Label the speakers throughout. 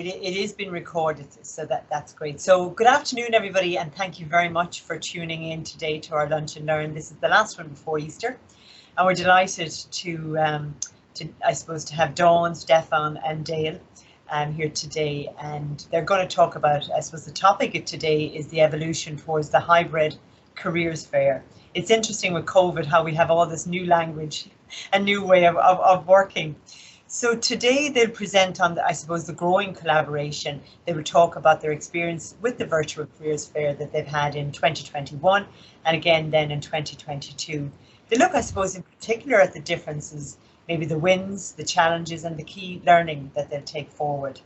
Speaker 1: It is being recorded, so that's great. So good afternoon, everybody, and thank you very much for tuning in today to our Lunch and Learn. This is the last one before Easter, and we're delighted to have Dawn, Stefan, and Dale here today, and they're going to talk about, I suppose, the topic of today is the evolution towards the hybrid careers fair. It's interesting with COVID how we have all this new language and new way of working. So today they'll present on, the growing collaboration. They will talk about their experience with the virtual careers fair that they've had in 2021 and again then in 2022. They look, I suppose, in particular at the differences, maybe the wins, the challenges and the key learning that they'll take forward.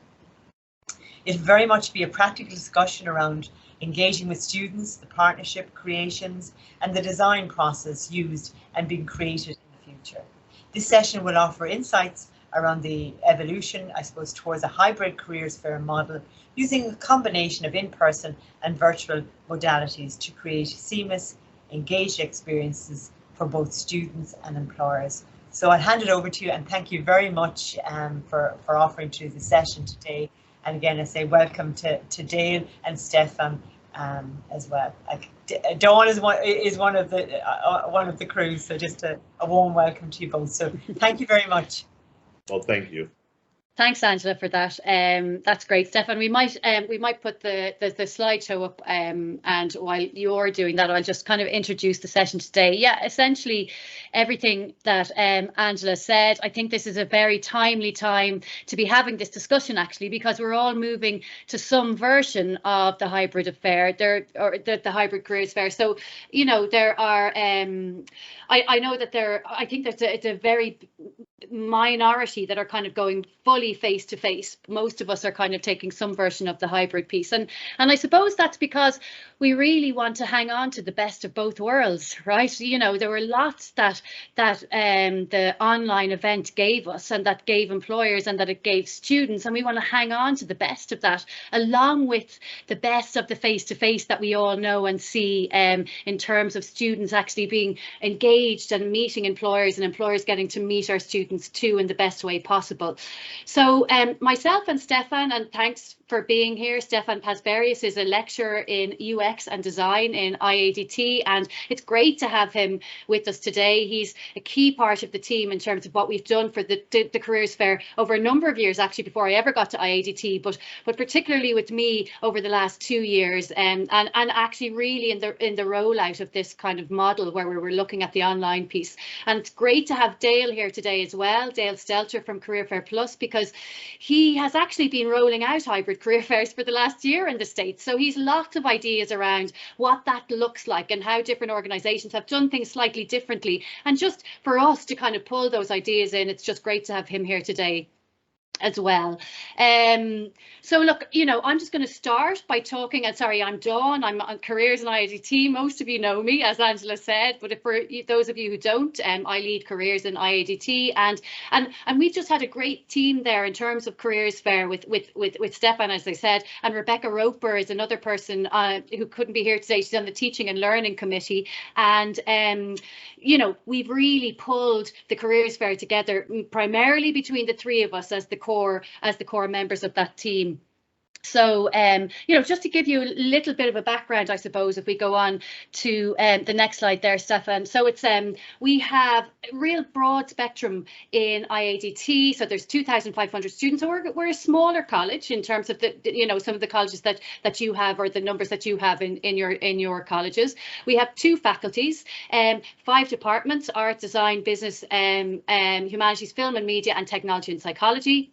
Speaker 1: It'll very much be a practical discussion around engaging with students, the partnership creations and the design process used and being created in the future. This session will offer insights around the evolution, I suppose, towards a hybrid careers fair model using a combination of in-person and virtual modalities to create seamless, engaged experiences for both students and employers. So I'll hand it over to you and thank you very much for offering to the session today. And again, I say welcome to Dale and Stefan as well. Dawn is one of the crew, so just a warm welcome to you both. So thank you very much.
Speaker 2: Well, thank you.
Speaker 3: Thanks, Angela, for that. That's great, Stefan. We might put the slideshow up, and while you're doing that, I'll just kind of introduce the session today. Yeah, essentially everything that Angela said. I think this is a very timely time to be having this discussion, actually, because we're all moving to some version of the hybrid affair, the hybrid careers fair. So, you know, there are. I know that I think it's a very minority that are kind of going fully face to face. Most of us are kind of taking some version of the hybrid piece, and I suppose that's because we really want to hang on to the best of both worlds, right? You know, there were lots that the online event gave us and that gave employers and that it gave students, and we want to hang on to the best of that along with the best of the face to face that we all know and see, in terms of students actually being engaged and meeting employers and employers getting to meet our students too in the best way possible. So myself and Stefan, and thanks for being here. Stefan Pasberius is a lecturer in UX and design in IADT, and it's great to have him with us today. He's a key part of the team in terms of what we've done for the careers fair over a number of years, actually, before I ever got to IADT, but particularly with me over the last 2 years, and actually really in the rollout of this kind of model where we were looking at the online piece. And it's great to have Dale here today as well, Dale Stelter from Career Fair Plus, because he has actually been rolling out hybrid career fairs for the last year in the States. So he's lots of ideas around what that looks like and how different organizations have done things slightly differently. And just for us to kind of pull those ideas in, it's just great to have him here today as well. So look, you know, I'm just going to start by talking, and sorry, I'm Dawn, I'm on Careers in IADT. Most of you know me, as Angela said, but for those of you who don't, I lead Careers in IADT, and we've just had a great team there in terms of Careers Fair with Stefan, as I said, and Rebecca Roper is another person who couldn't be here today. She's on the Teaching and Learning Committee, and you know, we've really pulled the Careers Fair together primarily between the three of us as the core members of that team. So, you know, just to give you a little bit of a background, I suppose, if we go on to the next slide there, Stefan. So it's we have a real broad spectrum in IADT. So there's 2,500 students. So we're a smaller college in terms of the, you know, some of the colleges that you have, or the numbers that you have in your colleges. We have 2 faculties, 5 departments: art, design, business, humanities, film and media, and technology and psychology.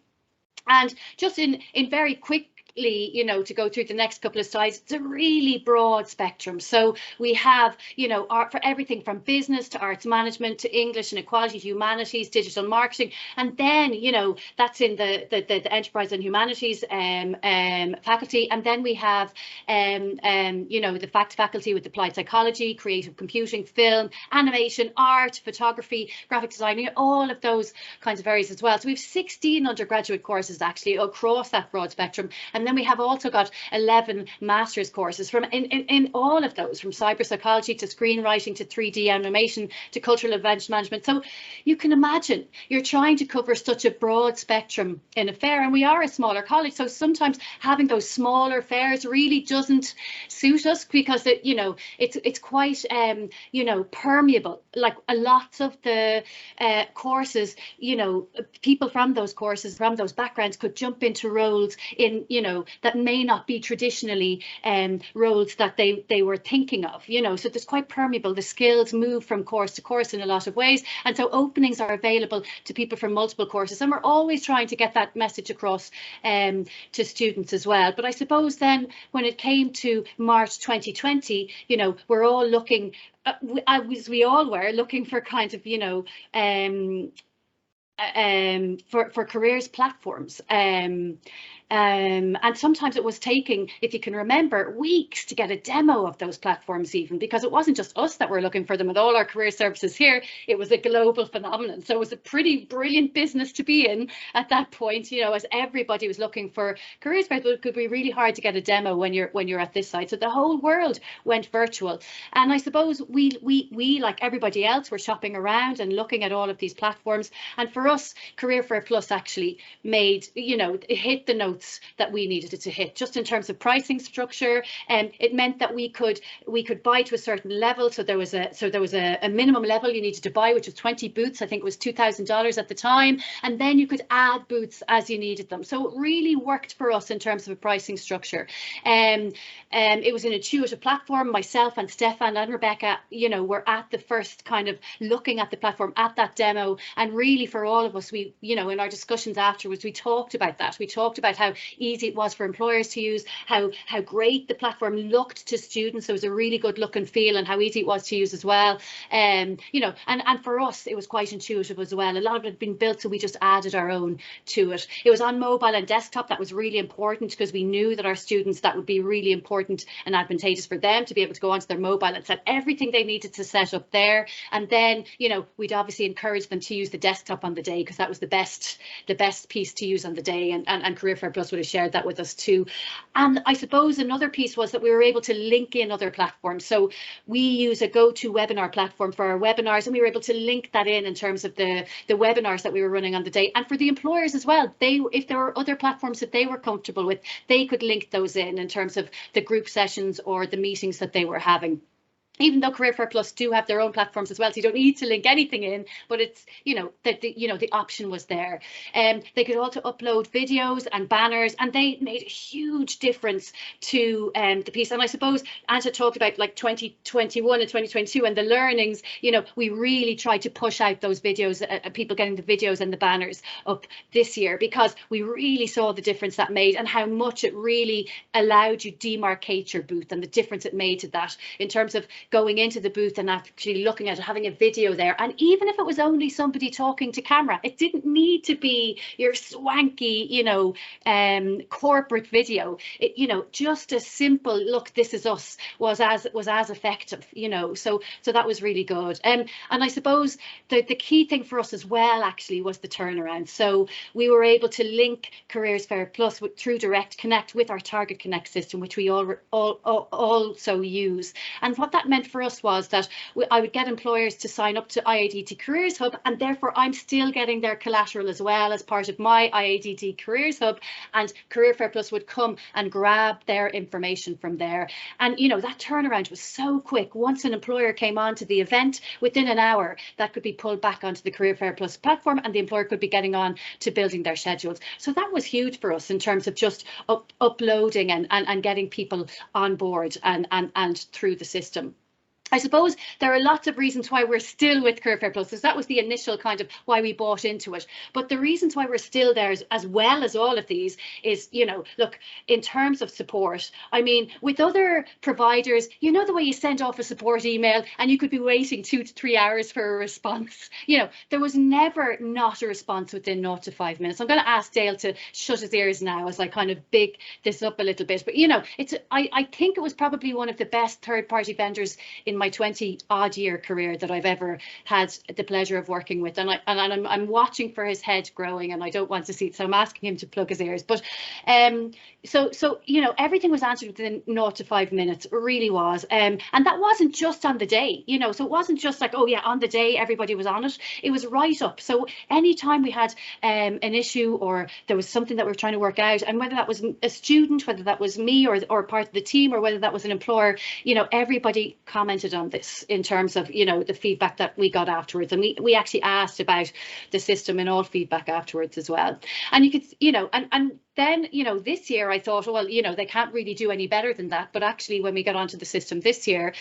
Speaker 3: And just in very quick, you know, to go through the next couple of slides, it's a really broad spectrum. So we have, you know, art for everything from business to arts management to English and equality, humanities, digital marketing, and then, you know, that's in the enterprise and humanities faculty. And then we have you know, the faculty with applied psychology, creative computing, film, animation, art, photography, graphic design, you know, all of those kinds of areas as well. So we have 16 undergraduate courses actually across that broad spectrum, and And then we have also got 11 master's courses from in all of those, from cyber psychology to screenwriting to 3D animation to cultural event management. So you can imagine you're trying to cover such a broad spectrum in a fair, and we are a smaller college, so sometimes having those smaller fairs really doesn't suit us, because it's quite permeable. Like a lot of the courses, people from those courses, from those backgrounds, could jump into roles in that may not be traditionally roles that they were thinking of. So it's quite permeable. The skills move from course to course in a lot of ways, and so openings are available to people from multiple courses, and we're always trying to get that message across to students as well. But I suppose then when it came to March 2020, we're all looking, as we all were, looking for kind of for careers platforms. And sometimes it was taking, if you can remember, weeks to get a demo of those platforms, even because it wasn't just us that were looking for them. With all our career services here, it was a global phenomenon. So it was a pretty brilliant business to be in at that point, as everybody was looking for careers fairs. But it could be really hard to get a demo when you're at this site. So the whole world went virtual. And I suppose we like everybody else, were shopping around and looking at all of these platforms. And for us, Career Fair Plus actually made, it hit the notes that we needed it to hit, just in terms of pricing structure. And it meant that we could buy to a certain level. So there was a minimum level you needed to buy, which was 20 booths. I think it was $2,000 at the time, and then you could add booths as you needed them. So it really worked for us in terms of a pricing structure. It was an intuitive platform. Myself and Stefan and Rebecca, were at the first kind of looking at the platform at that demo, and really for all of us, we, in our discussions afterwards, we talked about that. We talked about how easy it was for employers to use, how great the platform looked to students. There was a really good look and feel, and how easy it was to use as well. And for us, it was quite intuitive as well. A lot of it had been built, so we just added our own to it. It was on mobile and desktop. That was really important, because we knew that our students, that would be really important and advantageous for them to be able to go onto their mobile and set everything they needed to set up there. And then, we'd obviously encourage them to use the desktop on the day, because that was the best piece to use on the day. And Career Fair Plus would have shared that with us too. And I suppose another piece was that we were able to link in other platforms. So we use a GoToWebinar platform for our webinars, and we were able to link that in terms of the webinars that we were running on the day. And for the employers as well, if there were other platforms that they were comfortable with, they could link those in terms of the group sessions or the meetings that they were having. Even though Career Fair Plus do have their own platforms as well, so you don't need to link anything in, but it's, the option was there. They could also upload videos and banners, and they made a huge difference to the piece. And I suppose Anta talked about like 2021 and 2022 and the learnings. We really tried to push out those videos, people getting the videos and the banners up this year, because we really saw the difference that made, and how much it really allowed you demarcate your booth, and the difference it made to that in terms of going into the booth and actually looking at it, having a video there. And even if it was only somebody talking to camera, it didn't need to be your swanky, corporate video. Just a simple look, this is us, was as effective, so that was really good. And I suppose the key thing for us as well actually was the turnaround. So we were able to link Careers Fair Plus through Direct Connect with our Target Connect system, which we also use. And what that meant for us was that I would get employers to sign up to IADT Careers Hub, and therefore I'm still getting their collateral as well as part of my IADT Careers Hub, and Career Fair Plus would come and grab their information from there. And that turnaround was so quick. Once an employer came onto the event, within an hour that could be pulled back onto the Career Fair Plus platform, and the employer could be getting on to building their schedules. So that was huge for us in terms of just uploading and getting people on board and through the system. I suppose there are lots of reasons why we're still with Career Fair Plus, because that was the initial kind of why we bought into it. But the reasons why we're still there, as well as all of these, is, look, in terms of support, I mean, with other providers, the way you send off a support email and you could be waiting 2 to 3 hours for a response. There was never not a response within 0 to 5 minutes. I'm going to ask Dale to shut his ears now as I kind of big this up a little bit. But, I think it was probably one of the best third-party vendors in my 20-odd year career that I've ever had the pleasure of working with, and I'm watching for his head growing, and I don't want to see it, so I'm asking him to plug his ears. But so you know, everything was answered within 0 to 5 minutes. It really was, and that wasn't just on the day, you know. So it wasn't just like, oh yeah, on the day everybody was on it. It was right up. So anytime we had an issue, or there was something that we were trying to work out, and whether that was a student, whether that was me or part of the team, or whether that was an employer, you know, everybody commented on this in terms of, you know, the feedback that we got afterwards. And we actually asked about the system in all feedback afterwards as well. And you could, you know, and then, you know, this year I thought, well, you know, they can't really do any better than that. But actually, when we got onto the system this year,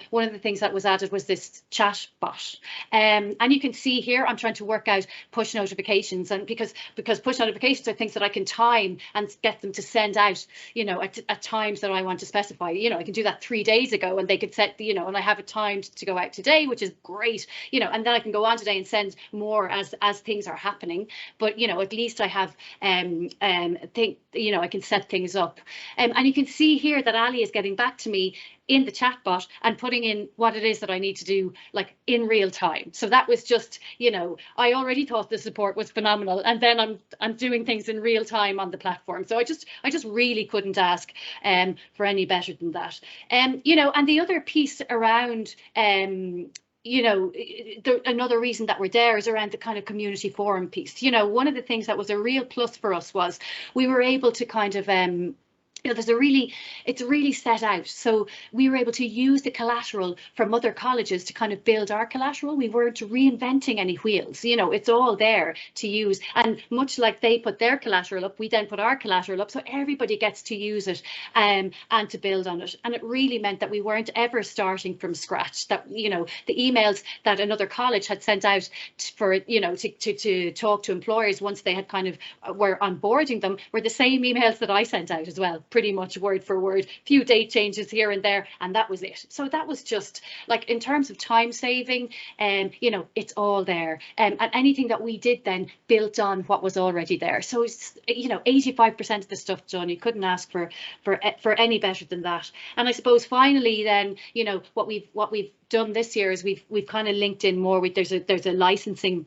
Speaker 3: one of the things that was added was this chat bot. And you can see here, I'm trying to work out push notifications, and because push notifications are things that I can time and get them to send out, you know, at times that I want to specify. You know, I can do that 3 days ago, and they could set, you know, and I have it timed to go out today, which is great, you know, and then I can go on today and send more as things are happening. But, you know, at least I have think, you know, I can set things up, and you can see here that Ali is getting back to me in the chatbot and putting in what it is that I need to do, like in real time. So that was just, you know, I already thought the support was phenomenal, and then I'm doing things in real time on the platform. So I just really couldn't ask for any better than that. You know, and the other piece around you know, another reason that we're there is around the kind of community forum piece. You know, one of the things that was a real plus for us was we were able to kind of you know, it's really set out. So we were able to use the collateral from other colleges to kind of build our collateral. We weren't reinventing any wheels, you know, it's all there to use. And much like they put their collateral up, we then put our collateral up, so everybody gets to use it and to build on it. And it really meant that we weren't ever starting from scratch, that, you know, the emails that another college had sent out for, you know, to talk to employers once they had kind of were onboarding them were the same emails that I sent out as well, pretty much word for word, few date changes here and there, and that was it. So that was just like, in terms of time saving, you know, it's all there, and anything that we did then built on what was already there. So it's, you know, 85% of the stuff done. You couldn't ask for any better than that. And I suppose finally then, you know, what we've done this year is we've kind of linked in more with, there's a licensing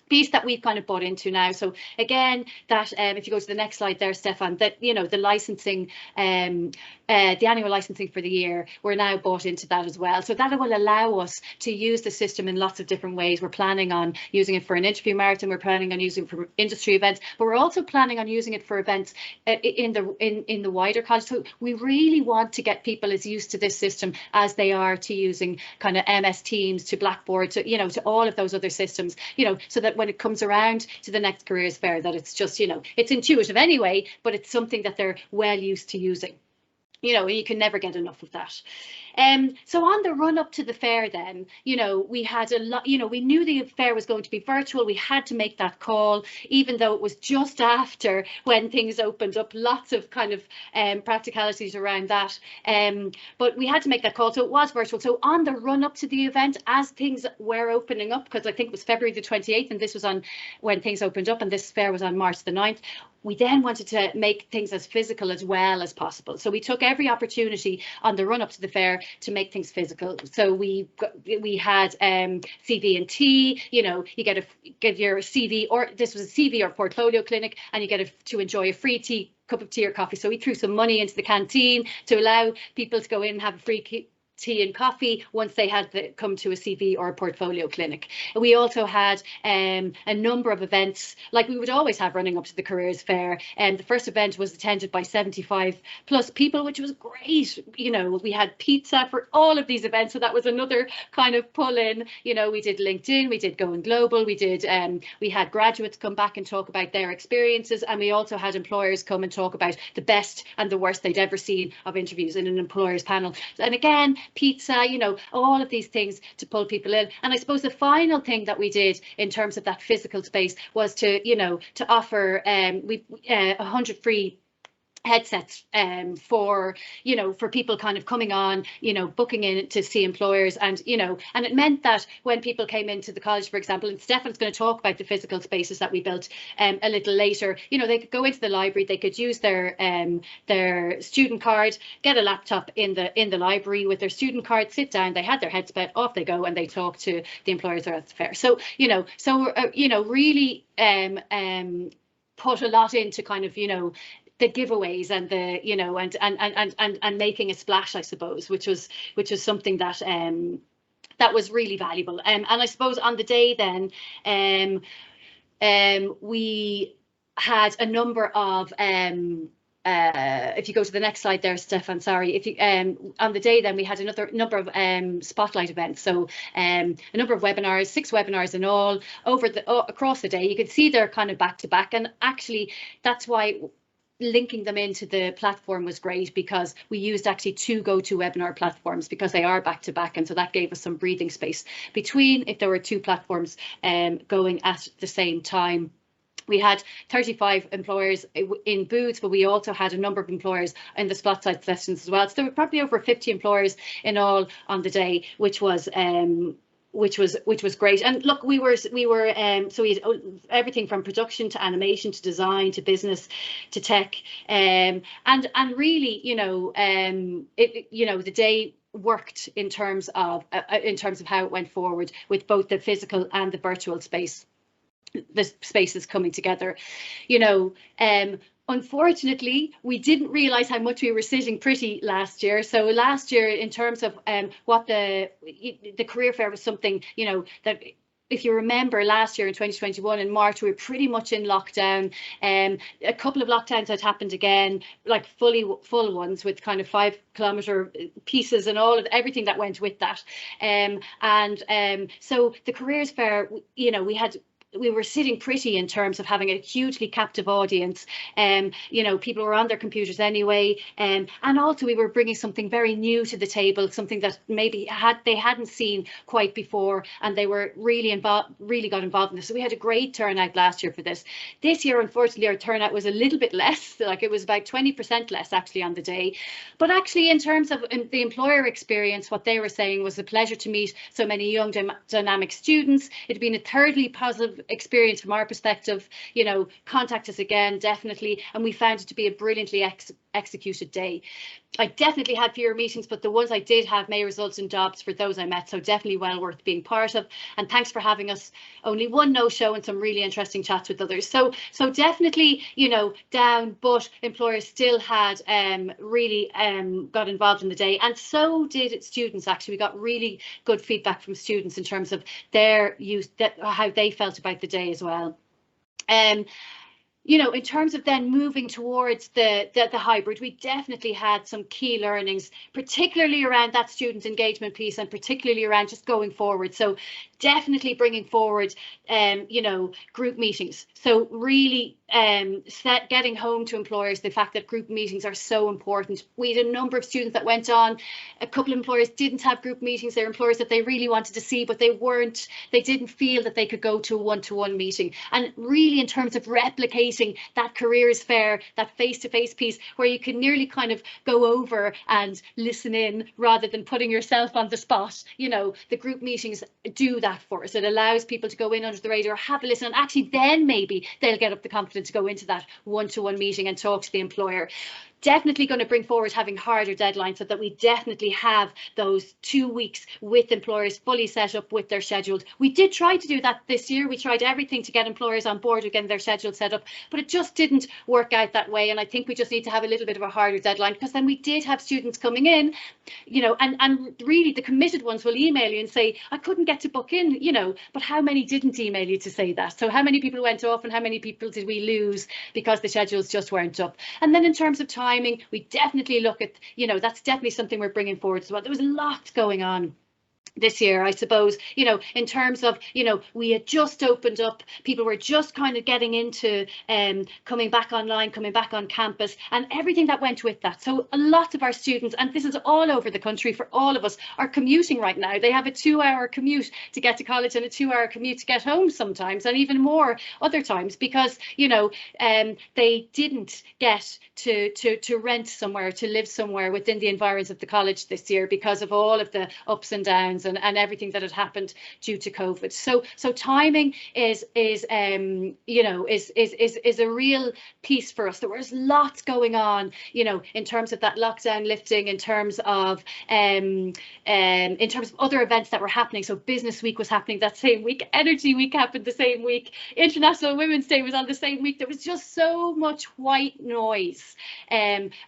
Speaker 3: piece that we've kind of bought into now. So again, that if you go to the next slide there, Stefan, that, you know, the licensing, the annual licensing for the year, we're now bought into that as well. So that will allow us to use the system in lots of different ways. We're planning on using it for an interview marathon. We're planning on using it for industry events, but we're also planning on using it for events in the wider college. So we really want to get people as used to this system as they are to using kind of MS Teams, to Blackboard, to, you know, to all of those other systems, you know, so that when it comes around to the next careers fair, that it's just, you know, it's intuitive anyway, but it's something that they're well used to using. You know, you can never get enough of that. So on the run up to the fair then, you know, we had a lot, you know, we knew the fair was going to be virtual. We had to make that call, even though it was just after when things opened up, lots of kind of practicalities around that. But we had to make that call, so it was virtual. So on the run up to the event, as things were opening up, because I think it was February the 28th, and this was on when things opened up, and this fair was on March the 9th, we then wanted to make things as physical as well as possible. So we took every opportunity on the run up to the fair to make things physical. So we had CV and tea, you know, you get your CV, or this was a CV or portfolio clinic, and you get to enjoy a free cup of tea or coffee. So we threw some money into the canteen to allow people to go in and have a free tea and coffee once they had come to a CV or a portfolio clinic. We also had a number of events like we would always have running up to the careers fair, and the first event was attended by 75 plus people, which was great. You know, we had pizza for all of these events, so that was another kind of pull in. You know, we did LinkedIn, we did Going Global, we did we had graduates come back and talk about their experiences, and we also had employers come and talk about the best and the worst they'd ever seen of interviews in an employers panel. And again, pizza, you know, all of these things to pull people in. And I suppose the final thing that we did in terms of that physical space was to, you know, to offer 100 free headsets for, you know, for people kind of coming on, you know, booking in to see employers. And, you know, and it meant that when people came into the college, for example, and Stefan's going to talk about the physical spaces that we built a little later, you know, they could go into the library, they could use their student card, get a laptop in the library with their student card, sit down, they had their headset, off they go, and they talk to the employers or at the fair. So, you know, you know, really put a lot into kind of, you know, the giveaways and the, you know, and making a splash, I suppose, which was something that that was really valuable. And I suppose on the day then, we had a number of if you go to the next slide there, Stefan, sorry, if you on the day then we had another number of spotlight events. So a number of webinars, 6 webinars in all over across the day. You could see they're kind of back to back, and actually that's why linking them into the platform was great, because we used actually 2 GoToWebinar platforms because they are back to back, and so that gave us some breathing space between if there were 2 platforms going at the same time. We had 35 employers in booths, but we also had a number of employers in the spotlight sessions as well. So there were probably over 50 employers in all on the day, which was great. And look, we were so we had everything from production to animation to design to business to tech, and really, you know, you know, the day worked in terms of how it went forward with both the physical and the virtual space. The spaces coming together, you know. Unfortunately, we didn't realise how much we were sitting pretty last year. So last year, in terms of what the career fair was something, you know, that if you remember last year in 2021 in March, we were pretty much in lockdown. A couple of lockdowns had happened again, like full ones with kind of 5-kilometre pieces and everything that went with that. So the careers fair, you know, we were sitting pretty in terms of having a hugely captive audience. You know, people were on their computers anyway, and also we were bringing something very new to the table, something that maybe they hadn't seen quite before, and they were really got involved in this. So we had a great turnout last year for this. This year, unfortunately, our turnout was a little bit less, like it was about 20% less actually on the day. But actually, in terms of the employer experience, what they were saying was a pleasure to meet so many young dynamic students. It had been a thirdly positive experience from our perspective. You know, contact us again, definitely. And we found it to be a brilliantly executed day. I definitely had fewer meetings, but the ones I did have may result in jobs for those I met, so definitely well worth being part of. And thanks for having us. Only one no-show and some really interesting chats with others. So definitely, you know, down, but employers still had really got involved in the day, and so did students. Actually, we got really good feedback from students in terms of their use, how they felt about the day as well. You know, in terms of then moving towards the hybrid, we definitely had some key learnings, particularly around that student engagement piece and particularly around just going forward. So definitely bringing forward, you know, group meetings. So really getting home to employers the fact that group meetings are so important. We had a number of students that went on. A couple of employers didn't have group meetings. They're employers that they really wanted to see, but they didn't feel that they could go to a one-to-one meeting. And really, in terms of replicating that careers fair, that face-to-face piece where you can nearly kind of go over and listen in rather than putting yourself on the spot, you know, the group meetings do that for us. It allows people to go in under the radar, have a listen, and actually then maybe they'll get up the confidence to go into that one-to-one meeting and talk to the employer. Definitely going to bring forward having harder deadlines so that we definitely have those 2 weeks with employers fully set up with their scheduled. We did try to do that this year. We tried everything to get employers on board with getting their schedule set up, but it just didn't work out that way. And I think we just need to have a little bit of a harder deadline, because then we did have students coming in, you know, and really the committed ones will email you and say, I couldn't get to book in, you know, but how many didn't email you to say that? So how many people went off and how many people did we lose because the schedules just weren't up? And then in terms of timing, we definitely look at, you know, that's definitely something we're bringing forward as well. There was a lot going on this year, I suppose, you know, in terms of, you know, we had just opened up, people were just kind of getting into coming back online, coming back on campus, and everything that went with that. So a lot of our students, and this is all over the country for all of us, are commuting right now. They have a 2-hour commute to get to college and a 2-hour commute to get home sometimes, and even more other times, because, you know, they didn't get to rent somewhere, to live somewhere within the environs of the college this year because of all of the ups and downs and everything that had happened due to COVID. So timing is you know, is a real piece for us. There was lots going on, you know, in terms of that lockdown lifting, in terms of other events that were happening. So Business Week was happening that same week, Energy Week happened the same week, International Women's Day was on the same week. There was just so much white noise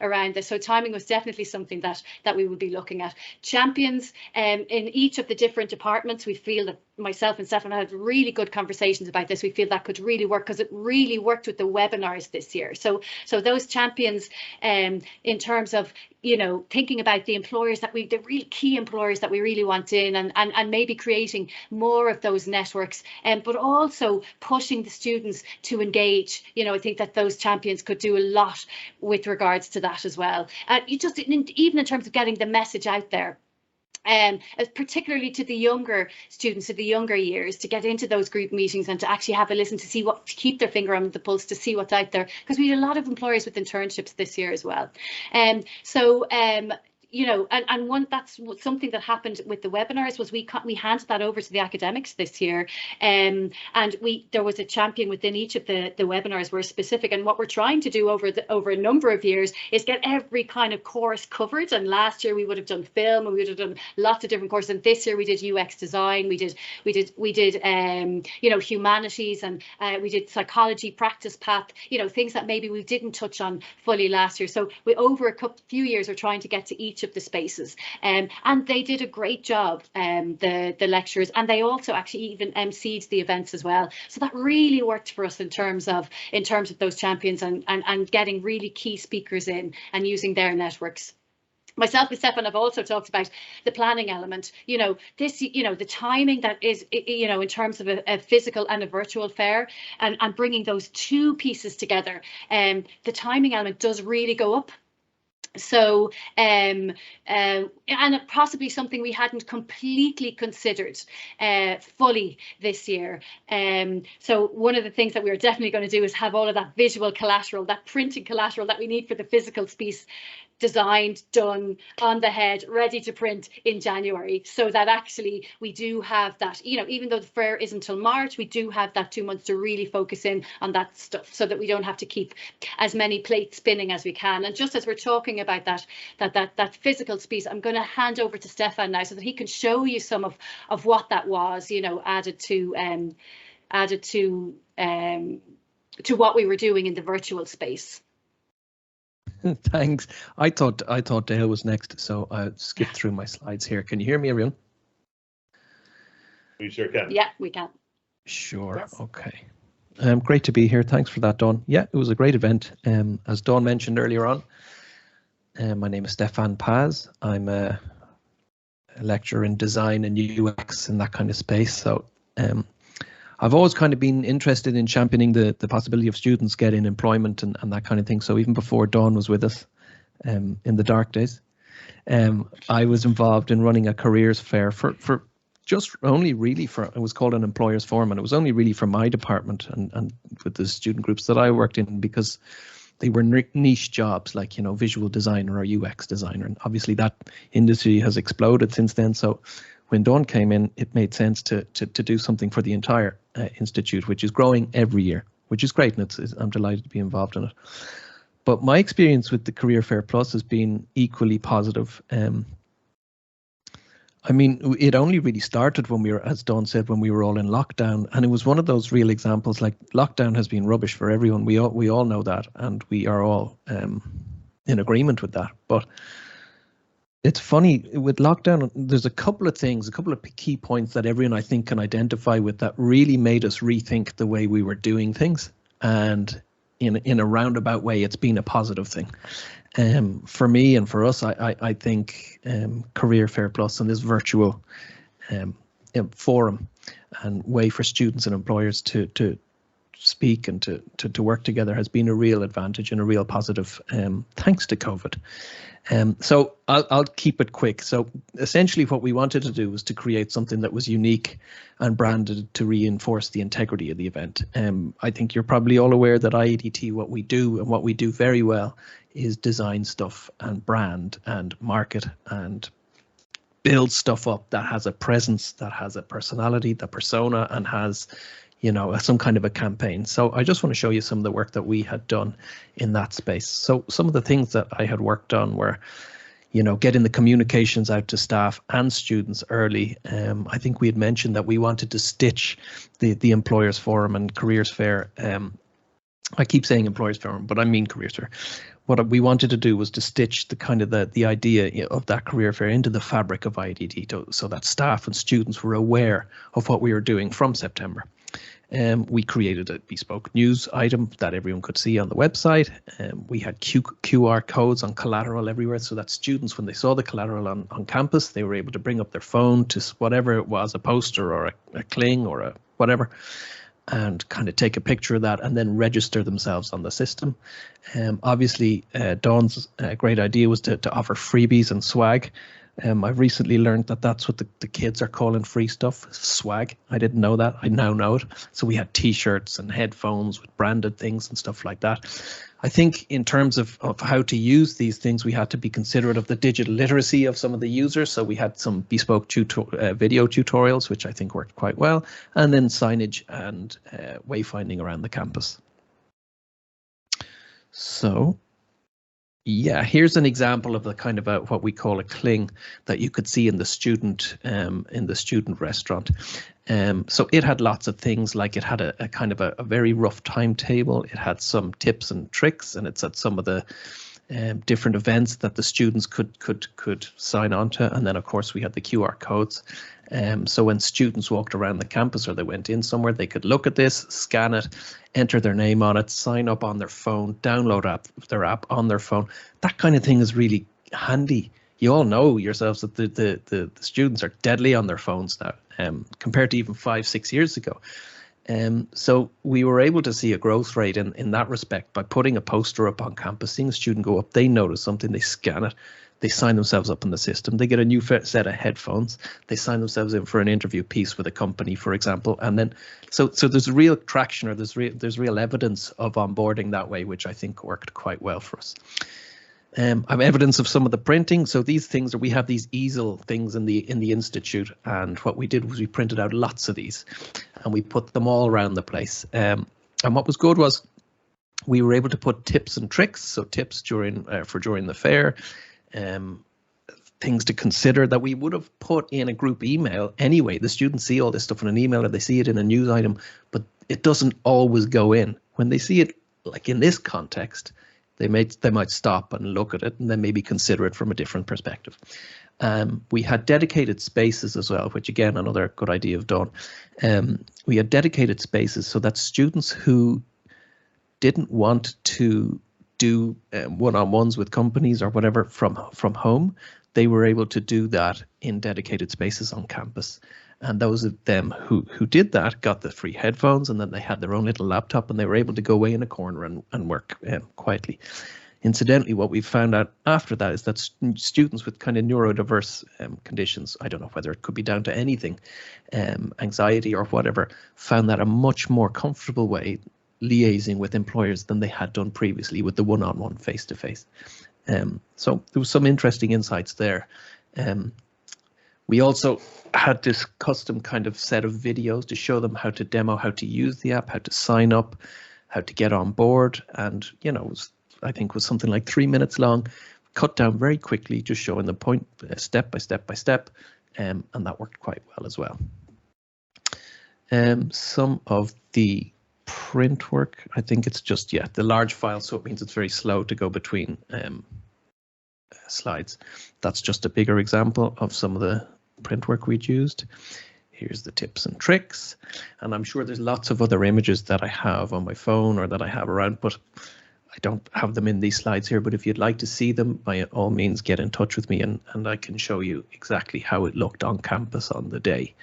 Speaker 3: around this. So timing was definitely something that we would be looking at. Champions in each of the different departments, we feel that myself and Stefan had really good conversations about this. We feel that could really work because it really worked with the webinars this year. So those champions in terms of, you know, thinking about the employers that the real key employers that we really want in, and maybe creating more of those networks, but also pushing the students to engage. You know, I think that those champions could do a lot with regards to that as well. You just, even in terms of getting the message out there. Particularly to the younger students of the younger years, to get into those group meetings and to actually have a listen, to keep their finger on the pulse, to see what's out there, because we had a lot of employers with internships this year as well. You know, and that's something that happened with the webinars was we handed that over to the academics this year, and there was a champion within each of the webinars were specific. And what we're trying to do over a number of years is get every kind of course covered. And last year we would have done film, and we would have done lots of different courses. And this year we did UX design, we did you know, humanities, and we did psychology, practice path. You know, things that maybe we didn't touch on fully last year. So we over a few years are trying to get to each of the spaces, and they did a great job, the lecturers, and they also actually even emceed the events as well. So that really worked for us in terms of those champions and getting really key speakers in and using their networks. Myself and Stefan have also talked about the planning element. You know, this, you know, the timing that is, you know, in terms of a physical and a virtual fair, and bringing those two pieces together. The timing element does really go up. So and possibly something we hadn't completely considered fully this year. So one of the things that we're definitely going to do is have all of that visual collateral, that printing collateral that we need for the physical piece, designed, done, on the head, ready to print in January, so that actually we do have that, you know, even though the fair isn't until March, we do have that 2 months to really focus in on that stuff, so that we don't have to keep as many plates spinning as we can. And just as we're talking about that physical piece, I'm going to hand over to Stefan now so that he can show you some of what that was, you know, added to what we were doing in the virtual space.
Speaker 2: Thanks. I thought Dale was next, so I skipped through my slides here. Can you hear me, everyone?
Speaker 4: We sure can.
Speaker 3: Yeah, we can.
Speaker 2: Sure.
Speaker 3: Yes.
Speaker 2: Okay. Great to be here. Thanks for that, Dawn. Yeah, it was a great event. As Dawn mentioned earlier on, my name is Stefan Paz. I'm a lecturer in design and UX and that kind of space. So I've always kind of been interested in championing the possibility of students getting employment and that kind of thing. So even before Dawn was with us in the dark days, I was involved in running a careers fair for just only really for, it was called an employers forum, and it was only really for my department and with the student groups that I worked in, because they were niche jobs like, you know, visual designer or UX designer. And obviously that industry has exploded since then. So when Dawn came in, it made sense to do something for the entire institute, which is growing every year, which is great. And I'm delighted to be involved in it. But my experience with the Career Fair Plus has been equally positive. I mean, it only really started when we were, as Dawn said, when we were all in lockdown, and it was one of those real examples. Like, lockdown has been rubbish for everyone. We all know that, and we are all in agreement with that. But it's funny with lockdown, there's a couple of things, a couple of key points that everyone I think can identify with that really made us rethink the way we were doing things. And in a roundabout way, it's been a positive thing. For me and for us, I think Career Fair Plus and this virtual forum and way for students and employers to speak and to work together has been a real advantage and a real positive, thanks to COVID. So I'll keep it quick. So essentially what we wanted to do was to create something that was unique and branded to reinforce the integrity of the event. I think you're probably all aware that IADT, what we do and what we do very well is design stuff and brand and market and build stuff up that has a presence, that has a personality, the persona, and has, you know, some kind of a campaign. So I just want to show you some of the work that we had done in that space. So some of the things that I had worked on were, you know, getting the communications out to staff and students early. I think we had mentioned that we wanted to stitch the Employers Forum and Careers Fair. I keep saying Employers Forum, but I mean Careers Fair. What we wanted to do was to stitch the kind of the idea of that career fair into the fabric of IADT so that staff and students were aware of what we were doing from September. We created a bespoke news item that everyone could see on the website. We had QR codes on collateral everywhere so that students, when they saw the collateral on campus, they were able to bring up their phone to whatever it was, a poster or a cling or a whatever, and kind of take a picture of that and then register themselves on the system. Obviously, Dawn's great idea was to offer freebies and swag. I've recently learned that that's what the kids are calling free stuff, swag. I didn't know that. I now know it. So we had T-shirts and headphones with branded things and stuff like that. I think in terms of how to use these things, we had to be considerate of the digital literacy of some of the users. So we had some bespoke video tutorials, which I think worked quite well, and then signage and wayfinding around the campus. So yeah, here's an example of the kind of what we call a cling that you could see in the student restaurant. So it had lots of things, like it had a kind of a very rough timetable. It had some tips and tricks, and it's at some of the different events that the students could sign on to. And then of course we had the QR codes. So when students walked around the campus or they went in somewhere, they could look at this, scan it, enter their name on it, sign up on their phone, download their app on their phone. That kind of thing is really handy. You all know yourselves that the students are deadly on their phones now, compared to even 5-6 years ago. So we were able to see a growth rate in that respect by putting a poster up on campus, seeing a student go up, they notice something, they scan it, they sign themselves up in the system, they get a new set of headphones, they sign themselves in for an interview piece with a company, for example, and then so there's real traction, or there's real evidence of onboarding that way, which I think worked quite well for us. I have evidence of some of the printing. So these things, we have these easel things in the institute, and what we did was we printed out lots of these, and we put them all around the place. And what was good was we were able to put tips and tricks, so tips during the fair, things to consider that we would have put in a group email anyway. The students see all this stuff in an email, or they see it in a news item, but it doesn't always go in. When they see it, like in this context, they might stop and look at it and then maybe consider it from a different perspective. We had dedicated spaces as well, which again, another good idea of Dawn. We had dedicated spaces so that students who didn't want to do one-on-ones with companies or whatever from home, they were able to do that in dedicated spaces on campus. And those of them who did that got the free headphones, and then they had their own little laptop, and they were able to go away in a corner and work quietly. Incidentally, what we found out after that is that students with kind of neurodiverse conditions, I don't know whether it could be down to anything, anxiety or whatever, found that a much more comfortable way liaising with employers than they had done previously with the one-on-one face-to-face. So there was some interesting insights there. We also had this custom kind of set of videos to show them how to demo, how to use the app, how to sign up, how to get on board. And, you know, I think was something like 3 minutes long, cut down very quickly, just showing the point step by step by step. And that worked quite well as well. Some of the print work, I think it's just, yeah, the large file, so it means it's very slow to go between slides. That's just a bigger example of some of the print work we'd used. Here's the tips and tricks, and I'm sure there's lots of other images that I have on my phone or that I have around, but I don't have them in these slides here, but if you'd like to see them, by all means, get in touch with me and I can show you exactly how it looked on campus on the day.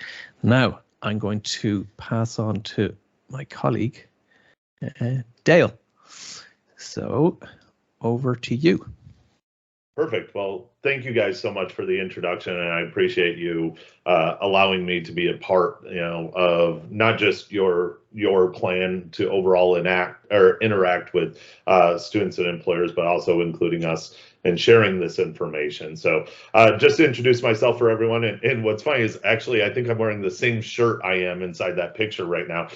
Speaker 2: Now, I'm going to pass on to my colleague, Dale. So over to you.
Speaker 4: Perfect. Well, thank you guys so much for the introduction, and I appreciate you allowing me to be a part, of not just your plan to overall interact with students and employers, but also including us and sharing this information. So just to introduce myself for everyone, and what's funny is actually I think I'm wearing the same shirt I am inside that picture right now.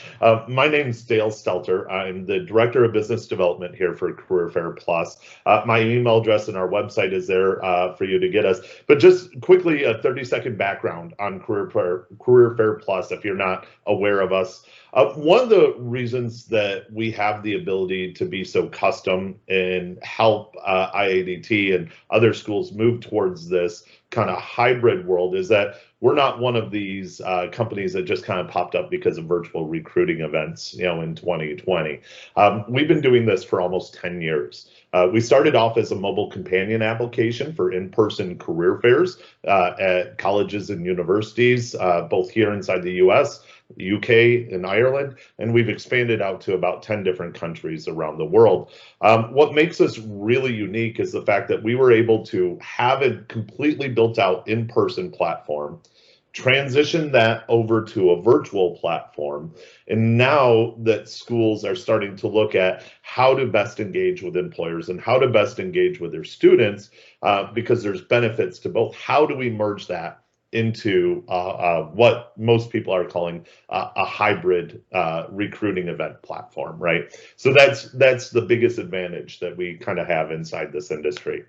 Speaker 4: My name's Dale Stelter. I'm the Director of Business Development here for Career Fair Plus. My email address and our website is there for you to get us. But just quickly, a 30-second background on Career Fair Plus, if you're not aware of us. One of the reasons that we have the ability to be so custom and help IADT and other schools move towards this kind of hybrid world is that we're not one of these companies that just kind of popped up because of virtual recruiting events, in 2020. We've been doing this for almost 10 years. We started off as a mobile companion application for in-person career fairs at colleges and universities, both here inside the US, UK, and Ireland, and we've expanded out to about 10 different countries around the world. What makes us really unique is the fact that we were able to have a completely built out in-person platform, transition that over to a virtual platform, and now that schools are starting to look at how to best engage with employers and how to best engage with their students, because there's benefits to both. How do we merge that into what most people are calling a hybrid recruiting event platform, right? So that's the biggest advantage that we kind of have inside this industry.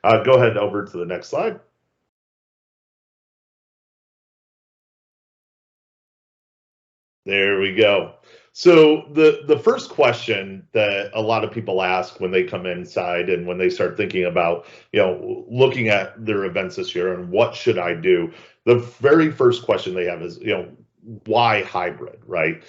Speaker 4: Go ahead over to the next slide. There we go. So the first question that a lot of people ask when they come inside and when they start thinking about, looking at their events this year and what should I do, the very first question they have is, why hybrid, right?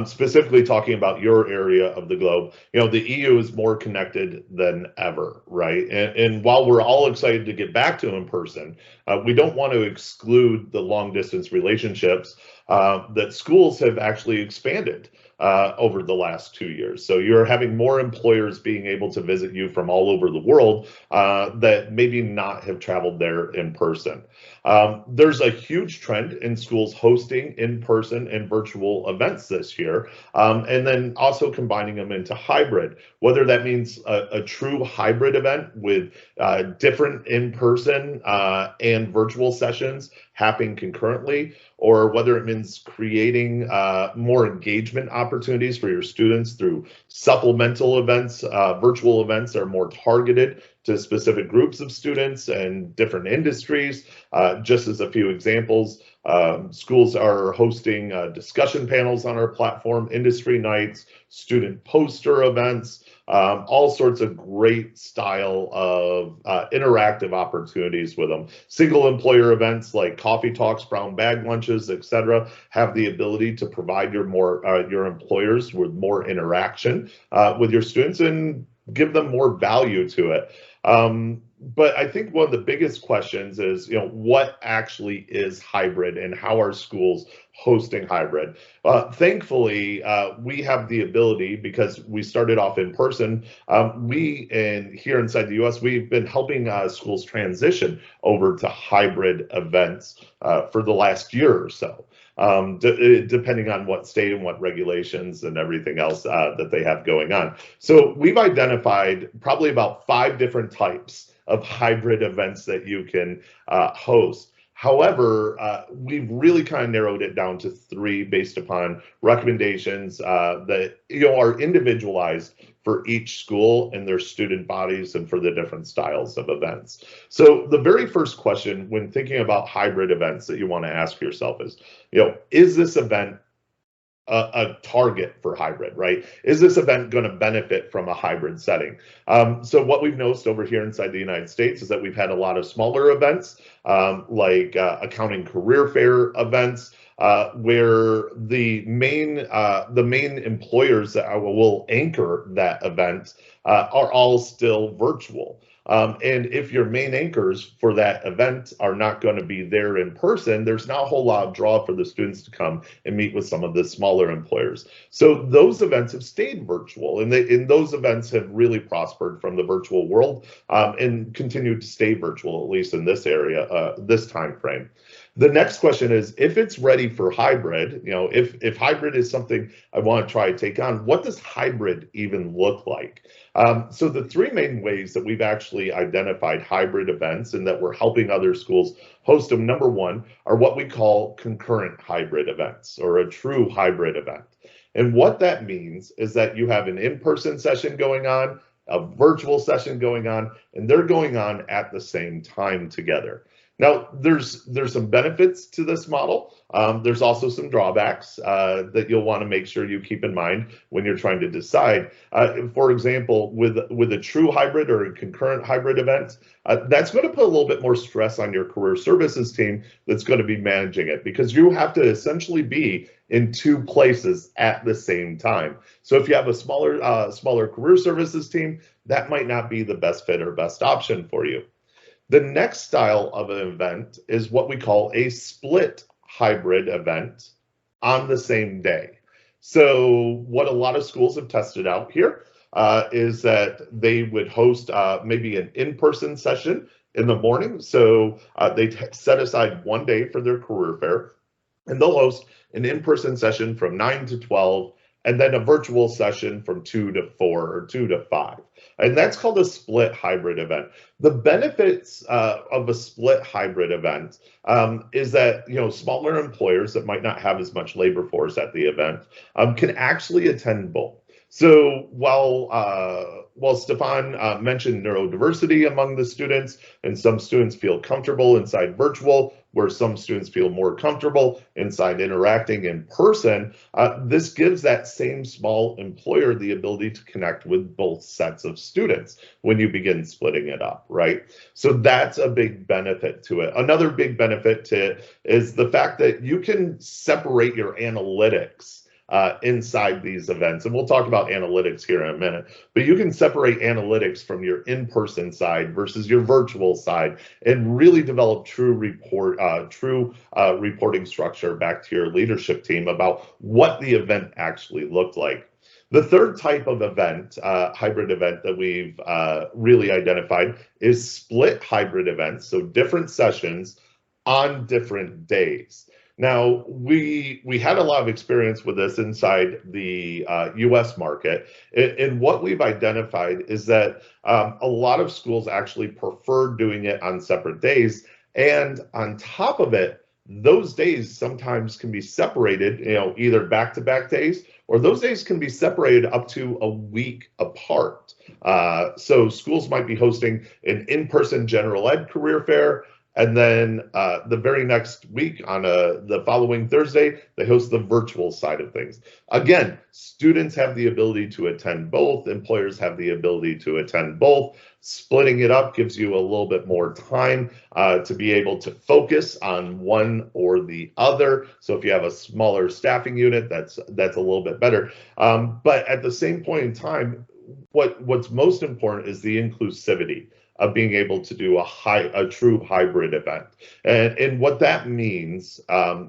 Speaker 4: Specifically talking about your area of the globe, the EU is more connected than ever, right? And while we're all excited to get back to in person, we don't want to exclude the long distance relationships that schools have actually expanded over the last 2 years. So you're having more employers being able to visit you from all over the world that maybe not have traveled there in person. There's a huge trend in schools hosting in-person and virtual events this year, and then also combining them into hybrid, whether that means a true hybrid event with different in-person and virtual sessions happening concurrently, or whether it means creating more engagement opportunities for your students through supplemental events. Virtual events are more targeted to specific groups of students and different industries. Just as a few examples, schools are hosting discussion panels on our platform, industry nights, student poster events, all sorts of great style of interactive opportunities with them. Single employer events like coffee talks, brown bag lunches, etc., have the ability to provide your employers with more interaction with your students and give them more value to it. But I think one of the biggest questions is, what actually is hybrid and how are schools hosting hybrid? Thankfully, we have the ability, because we started off in person, here inside the US, we've been helping schools transition over to hybrid events for the last year or so. Depending on what state and what regulations and everything else that they have going on. So we've identified probably about 5 different types of hybrid events that you can host. However, we've really kind of narrowed it down to 3 based upon recommendations that are individualized for each school and their student bodies and for the different styles of events. So the very first question when thinking about hybrid events that you want to ask yourself is this event a target for hybrid, right? Is this event going to benefit from a hybrid setting? So what we've noticed over here inside the United States is that we've had a lot of smaller events like accounting career fair events, where the main employers that will anchor that event are all still virtual. And if your main anchors for that event are not going to be there in person, there's not a whole lot of draw for the students to come and meet with some of the smaller employers. So those events have stayed virtual, and those events have really prospered from the virtual world and continue to stay virtual, at least in this area, this time frame. The next question is, if it's ready for hybrid, if hybrid is something I want to try to take on, what does hybrid even look like? So the three main ways that we've actually identified hybrid events and that we're helping other schools host them, number one, are what we call concurrent hybrid events, or a true hybrid event. And what that means is that you have an in-person session going on, a virtual session going on, and they're going on at the same time together. Now, there's some benefits to this model. There's also some drawbacks that you'll want to make sure you keep in mind when you're trying to decide. For example, with a true hybrid or a concurrent hybrid event, that's going to put a little bit more stress on your career services team that's going to be managing it, because you have to essentially be in two places at the same time. So if you have a smaller career services team, that might not be the best fit or best option for you. The next style of an event is what we call a split hybrid event on the same day. So what a lot of schools have tested out here is that they would host maybe an in-person session in the morning. So they set aside one day for their career fair, and they'll host an in-person session from 9 to 12, and then a virtual session from 2 to 4 or 2 to 5. And that's called a split hybrid event. The benefits of a split hybrid event is that, smaller employers that might not have as much labor force at the event can actually attend both. So while Stefan mentioned neurodiversity among the students, and some students feel comfortable inside virtual, where some students feel more comfortable inside interacting in person, this gives that same small employer the ability to connect with both sets of students when you begin splitting it up, right? So that's a big benefit to it. Another big benefit to it is the fact that you can separate your analytics inside these events. And we'll talk about analytics here in a minute, but you can separate analytics from your in-person side versus your virtual side and really develop true reporting structure back to your leadership team about what the event actually looked like. The third type of event, hybrid event that we've really identified is split hybrid events, so different sessions on different days. Now, we had a lot of experience with this inside the US market, and what we've identified is that a lot of schools actually prefer doing it on separate days, and on top of it, those days sometimes can be separated, either back-to-back days, or those days can be separated up to a week apart. So schools might be hosting an in-person general ed career fair, and then the very next week on the following Thursday, they host the virtual side of things. Again, students have the ability to attend both. Employers have the ability to attend both. Splitting it up gives you a little bit more time to be able to focus on one or the other. So if you have a smaller staffing unit, that's a little bit better. But at the same point in time, what's most important is the inclusivity of being able to do a true hybrid event. And what that means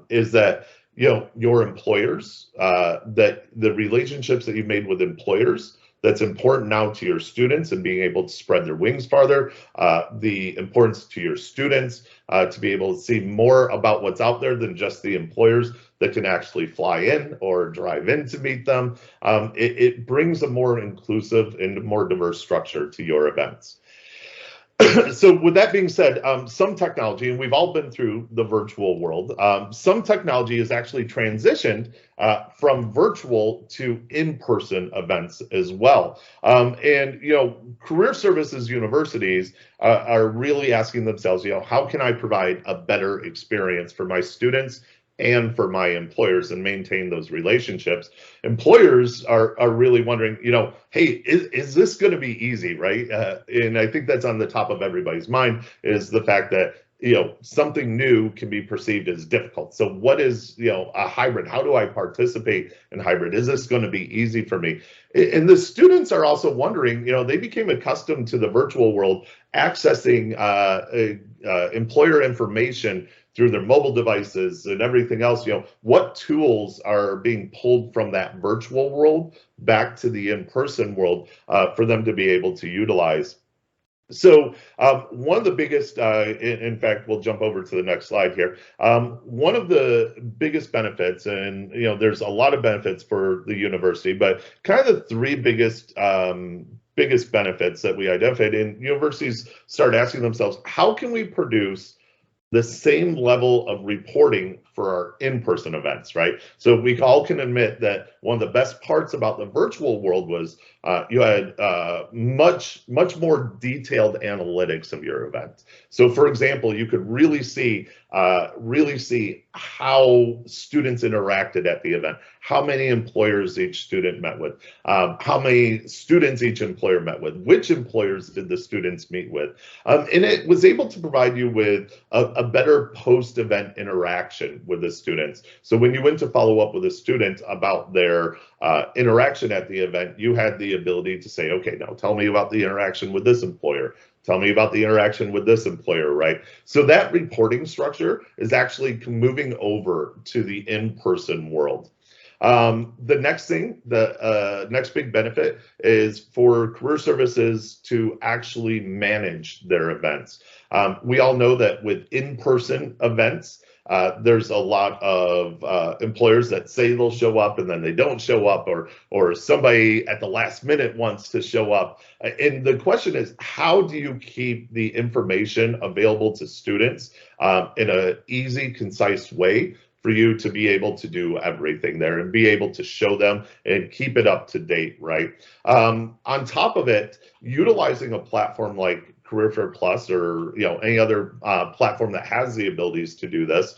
Speaker 4: is that, your employers, that the relationships that you've made with employers, that's important now to your students and being able to spread their wings farther, the importance to your students to be able to see more about what's out there than just the employers that can actually fly in or drive in to meet them. It brings a more inclusive and more diverse structure to your events. So with that being said, some technology, and we've all been through the virtual world, some technology has actually transitioned from virtual to in-person events as well. And, career services universities are really asking themselves, how can I provide a better experience for my students and for my employers and maintain those relationships? Employers are really wondering, hey, is this going to be easy, right? And I think that's on the top of everybody's mind, is the fact that something new can be perceived as difficult. So what is, a hybrid? How do I participate in hybrid? Is this going to be easy for me? And the students are also wondering, they became accustomed to the virtual world, accessing employer information through their mobile devices and everything else. What tools are being pulled from that virtual world back to the in-person world for them to be able to utilize? So one of the biggest, in fact, we'll jump over to the next slide here. One of the biggest benefits, and there's a lot of benefits for the university, but kind of the three biggest benefits that we identified, and universities start asking themselves, how can we produce the same level of reporting for our in-person events, right? So we all can admit that one of the best parts about the virtual world was you had much more detailed analytics of your event. So for example, you could really see how students interacted at the event, how many employers each student met with, how many students each employer met with, which employers did the students meet with, and it was able to provide you with a better post-event interaction with the students. So when you went to follow up with a student about their interaction at the event, you had the ability to say, okay, now tell me about the interaction with this employer. Tell me about the interaction with this employer, right? So that reporting structure is actually moving over to the in-person world. The next thing, the next big benefit is for career services to actually manage their events. We all know that with in-person events, there's a lot of employers that say they'll show up and then they don't show up, or somebody at the last minute wants to show up. And the question is, how do you keep the information available to students in an easy, concise way for you to be able to do everything there and be able to show them and keep it up to date, right? On top of it, utilizing a platform like Career Fair Plus or any other platform that has the abilities to do this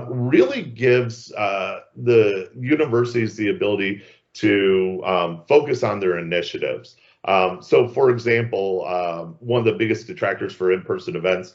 Speaker 4: really gives the universities the ability to focus on their initiatives. So for example, one of the biggest detractors for in-person events,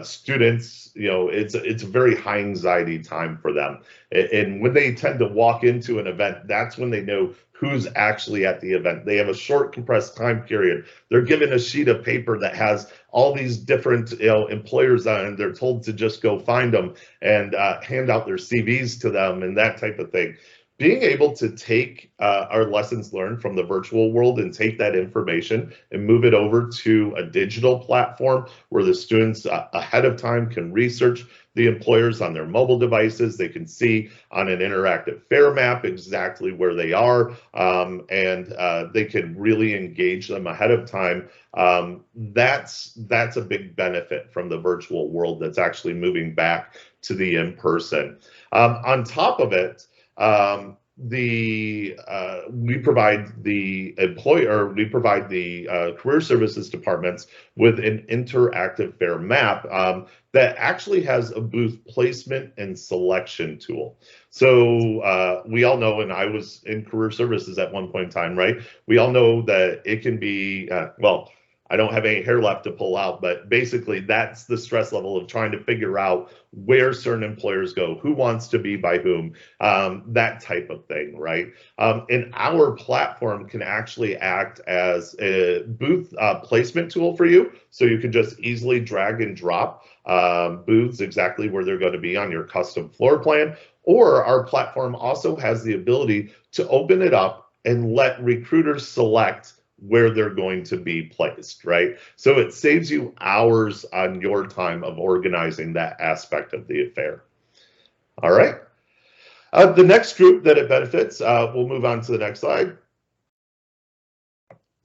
Speaker 4: students, it's a very high anxiety time for them. And when they tend to walk into an event, that's when they know who's actually at the event. They have a short compressed time period. They're given a sheet of paper that has all these different employers on it, and they're told to just go find them and hand out their CVs to them and that type of thing. Being able to take our lessons learned from the virtual world and take that information and move it over to a digital platform where the students ahead of time can research the employers on their mobile devices. They can see on an interactive fair map exactly where they are, and they can really engage them ahead of time. That's a big benefit from the virtual world that's actually moving back to the in-person. On top of it, we provide the career services departments with an interactive fair map that actually has a booth placement and selection tool. So we all know, and I was in career services at one point in time, right? We all know that it can be, well, I don't have any hair left to pull out, but basically that's the stress level of trying to figure out where certain employers go, who wants to be by whom, that type of thing, right? And our platform can actually act as a booth placement tool for you. So you can just easily drag and drop booths exactly where they're going to be on your custom floor plan. Or our platform also has the ability to open it up and let recruiters select where they're going to be placed, right? So it saves you hours on your time of organizing that aspect of the affair. All right. The next group that it benefits, we'll move on to the next slide.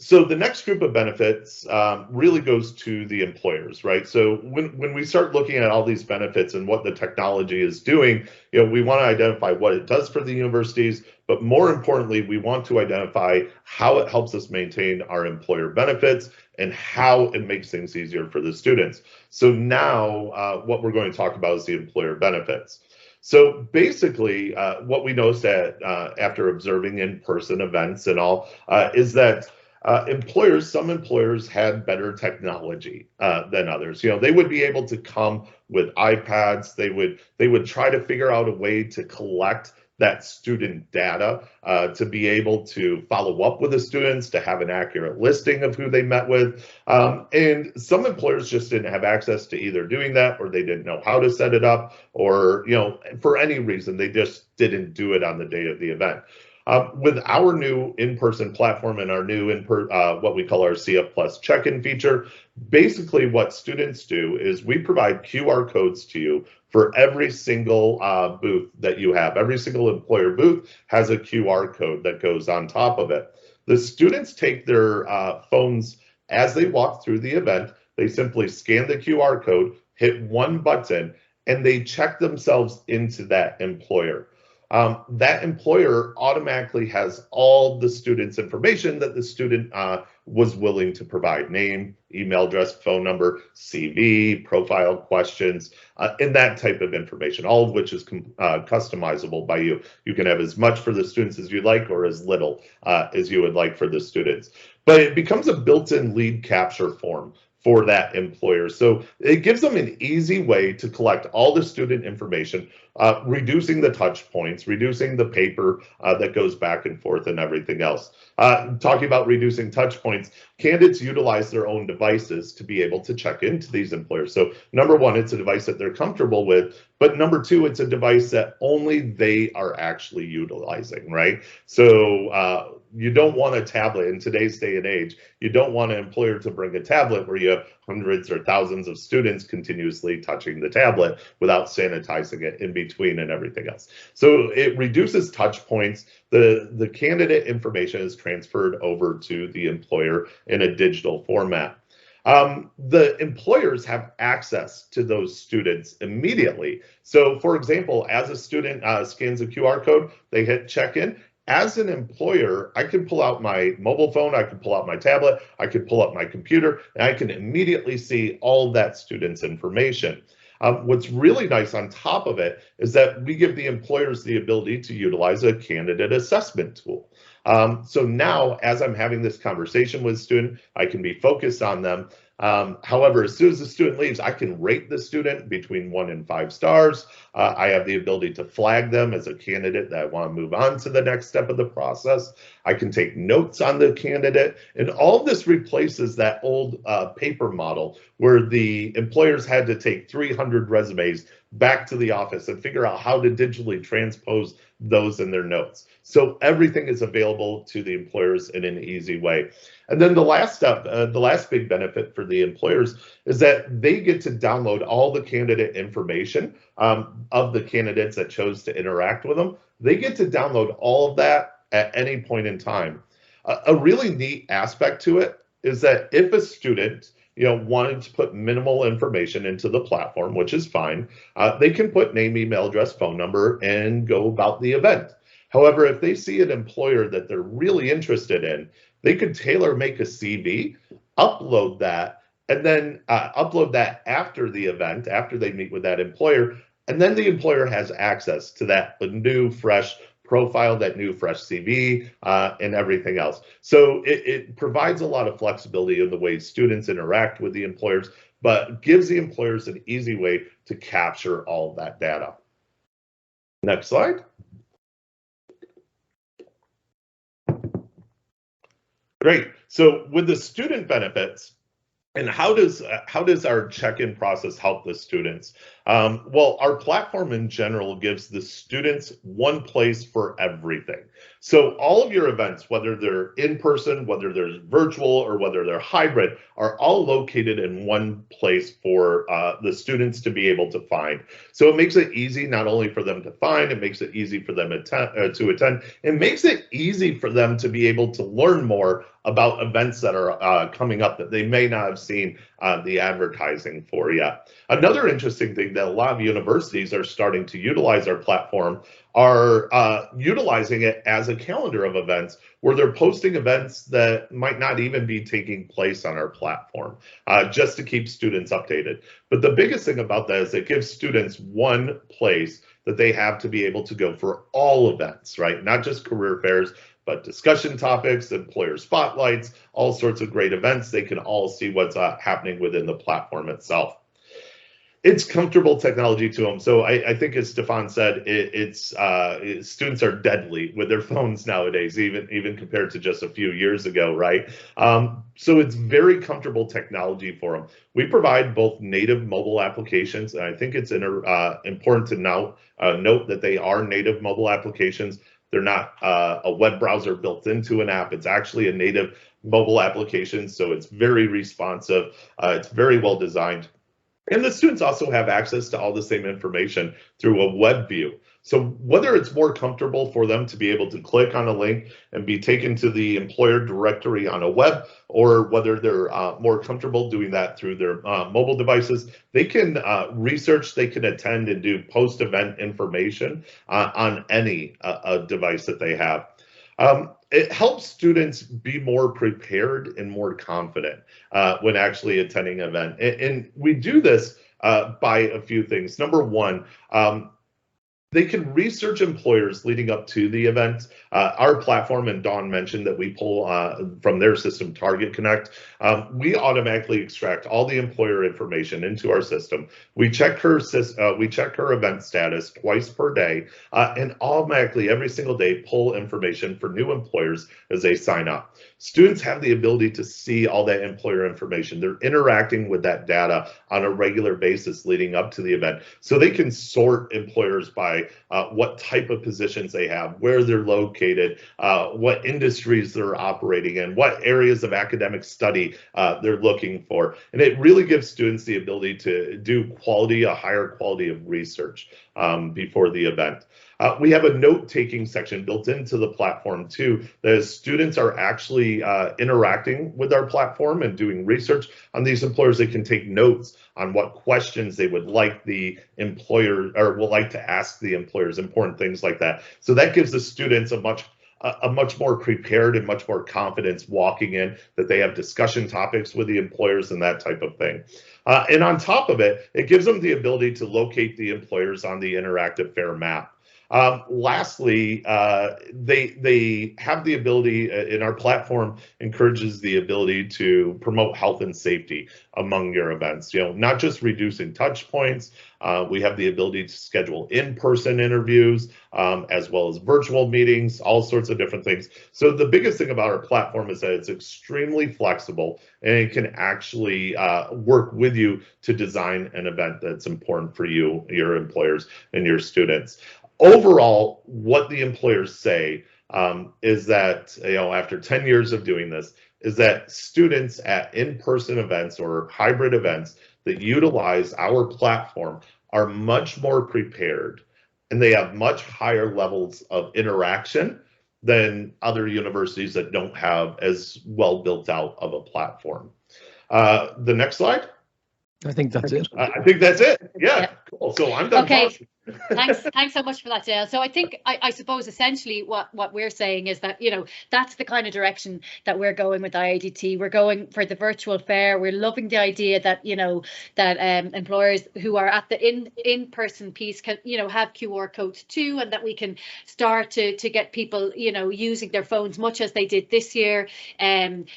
Speaker 4: So the next group of benefits really goes to the employers, right? So when we start looking at all these benefits and what the technology is doing, we want to identify what it does for the universities, but more importantly, we want to identify how it helps us maintain our employer benefits and how it makes things easier for the students. So now what we're going to talk about is the employer benefits. So basically, what we noticed after observing in-person events and all is that Some employers had better technology than others. They would be able to come with iPads. They would try to figure out a way to collect that student data to be able to follow up with the students, to have an accurate listing of who they met with. And some employers just didn't have access to either doing that, or they didn't know how to set it up, or for any reason, they just didn't do it on the day of the event. With our new in-person platform and our new what we call our CF Plus check-in feature, basically what students do is we provide QR codes to you for every single booth that you have. Every single employer booth has a QR code that goes on top of it. The students take their phones as they walk through the event. They simply scan the QR code, hit one button, and they check themselves into that employer. That employer automatically has all the student's information that the student was willing to provide: name, email address, phone number, CV, profile questions, and that type of information, all of which is customizable by you. You can have as much for the students as you like, or as little as you would like for the students. But it becomes a built-in lead capture form for that employer. So it gives them an easy way to collect all the student information, reducing the touch points, reducing the paper that goes back and forth and everything else. Talking about reducing touch points, candidates utilize their own devices to be able to check into these employers. So number one, it's a device that they're comfortable with, but number two, it's a device that only they are actually utilizing, right? So you don't want a tablet in today's day and age. You don't want an employer to bring a tablet where you have hundreds or thousands of students continuously touching the tablet without sanitizing it in between and everything else. So it reduces touch points. The candidate information is transferred over to the employer in a digital format. The employers have access to those students immediately. So for example, as a student scans a QR code, they hit check-in. As an employer, I can pull out my mobile phone, I can pull out my tablet, I can pull up my computer, and I can immediately see all that student's information. What's really nice on top of it is that we give the employers the ability to utilize a candidate assessment tool. So now, as I'm having this conversation with a student, I can be focused on them. However, as soon as the student leaves, I can rate the student between 1 and 5 stars. I have the ability to flag them as a candidate that I want to move on to the next step of the process. I can take notes on the candidate, and all of this replaces that old paper model where the employers had to take 300 resumes back to the office and figure out how to digitally transpose those in their notes. So everything is available to the employers in an easy way. And then the last step, the last big benefit for the employers is that they get to download all the candidate information of the candidates that chose to interact with them. They get to download all of that at any point in time. A really neat aspect to it is that if a student wanted to put minimal information into the platform, which is fine, they can put name, email address, phone number, and go about the event. However, if they see an employer that they're really interested in, they could tailor make a CV, upload that, and then upload that after the event, after they meet with that employer, and then the employer has access to that new, fresh profile, that new, fresh CV, and everything else. So it provides a lot of flexibility in the way students interact with the employers, but gives the employers an easy way to capture all of that data. Next slide. Great. So with the student benefits, and how does our check-in process help the students? Well, our platform in general gives the students one place for everything. So all of your events, whether they're in person, whether they're virtual, or whether they're hybrid, are all located in one place for the students to be able to find. So it makes it easy not only for them to find, it makes it easy for them to attend. It makes it easy for them to be able to learn more about events that are coming up that they may not have seen the advertising for yet. Another interesting thing that a lot of universities are starting to utilize our platform are utilizing it as a calendar of events where they're posting events that might not even be taking place on our platform, just to keep students updated. But the biggest thing about that is it gives students one place that they have to be able to go for all events, right? Not just career fairs, but discussion topics, employer spotlights, all sorts of great events. They can all see what's happening within the platform itself. It's comfortable technology to them. So I think, as Stefan said, students are deadly with their phones nowadays, even compared to just a few years ago, right? So it's very comfortable technology for them. We provide both native mobile applications, and I think it's important to note that they are native mobile applications. They're not a web browser built into an app. It's actually a native mobile application, so it's very responsive. It's very well designed. And the students also have access to all the same information through a web view. So whether it's more comfortable for them to be able to click on a link and be taken to the employer directory on a web, or whether they're more comfortable doing that through their mobile devices, they can research, they can attend and do post-event information on any device that they have. It helps students be more prepared and more confident when actually attending an event. And we do this by a few things. Number one, they can research employers leading up to the event. Our platform, and Dawn mentioned that we pull from their system, Target Connect. We automatically extract all the employer information into our system. We check her event status twice per day, and automatically every single day pull information for new employers as they sign up. Students have the ability to see all that employer information. They're interacting with that data on a regular basis leading up to the event, so they can sort employers by what type of positions they have, where they're located, what industries they're operating in, what areas of academic study they're looking for. And it really gives students the ability to do a higher quality of research before the event. We have a note-taking section built into the platform too, that as students are actually interacting with our platform and doing research on these employers, they can take notes on what questions they would like the employer, or would like to ask the employers, important things like that. So that gives the students a much more prepared and much more confidence walking in, that they have discussion topics with the employers and that type of thing. And on top of it, it gives them the ability to locate the employers on the interactive FAIR map. Lastly, they have the ability, in our platform encourages the ability to promote health and safety among your events, not just reducing touch points. We have the ability to schedule in-person interviews, as well as virtual meetings, all sorts of different things. So the biggest thing about our platform is that it's extremely flexible, and it can actually work with you to design an event that's important for you, your employers, and your students. Overall, what the employers say is that, after 10 years of doing this, is that students at in-person events or hybrid events that utilize our platform are much more prepared, and they have much higher levels of interaction than other universities that don't have as well built out of a platform. The next slide.
Speaker 2: I think that's it.
Speaker 4: I think that's it. Yeah, cool. So I'm done talking.
Speaker 3: Thanks so much for that, Dale. So I think I suppose essentially what we're saying is that, that's the kind of direction that we're going with IADT. We're going for the virtual fair. We're loving the idea that, that employers who are at the in-person piece can, have QR codes too, and that we can start to get people, using their phones much as they did this year, and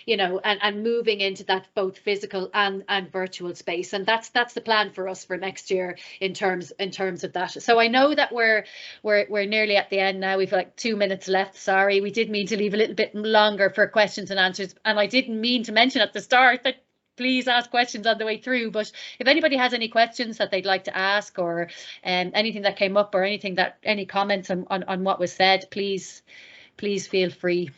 Speaker 3: moving into that both physical and virtual space. And that's the plan for us for next year in terms of that. So I know that we're nearly at the end now. We've like 2 minutes left. Sorry, we did mean to leave a little bit longer for questions and answers, and I didn't mean to mention at the start that please ask questions on the way through. But if anybody has any questions that they'd like to ask, or anything that came up, or any comments on what was said, please feel free.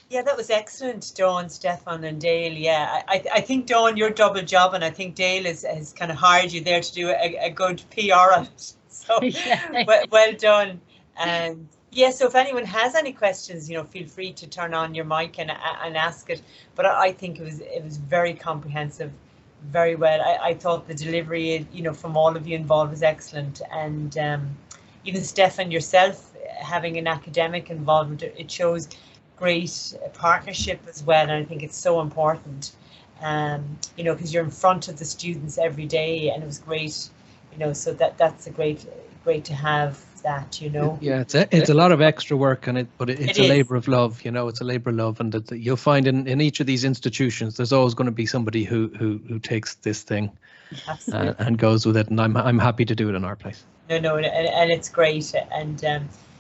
Speaker 1: Yeah, that was excellent, Dawn, Stefan and Dale. Yeah, I think, Dawn, your double job, and I think Dale has kind of hired you there to do a good PR on it. So yeah. well done. And yeah, so if anyone has any questions, feel free to turn on your mic and ask it. But I think it was very comprehensive, very well. I thought the delivery, from all of you involved was excellent. And even Stefan, yourself, having an academic involvement, it shows great partnership as well, and I think it's so important, because you're in front of the students every day, and it was great, so that's a great to have. that, you know.
Speaker 2: Yeah, it's a lot of extra work, and it's a
Speaker 1: is.
Speaker 2: labour of love. You know, it's a labour of love, and that you'll find in each of these institutions, there's always going to be somebody who takes this thing and goes with it, and I'm happy to do it in our place.
Speaker 1: No, and it's great, and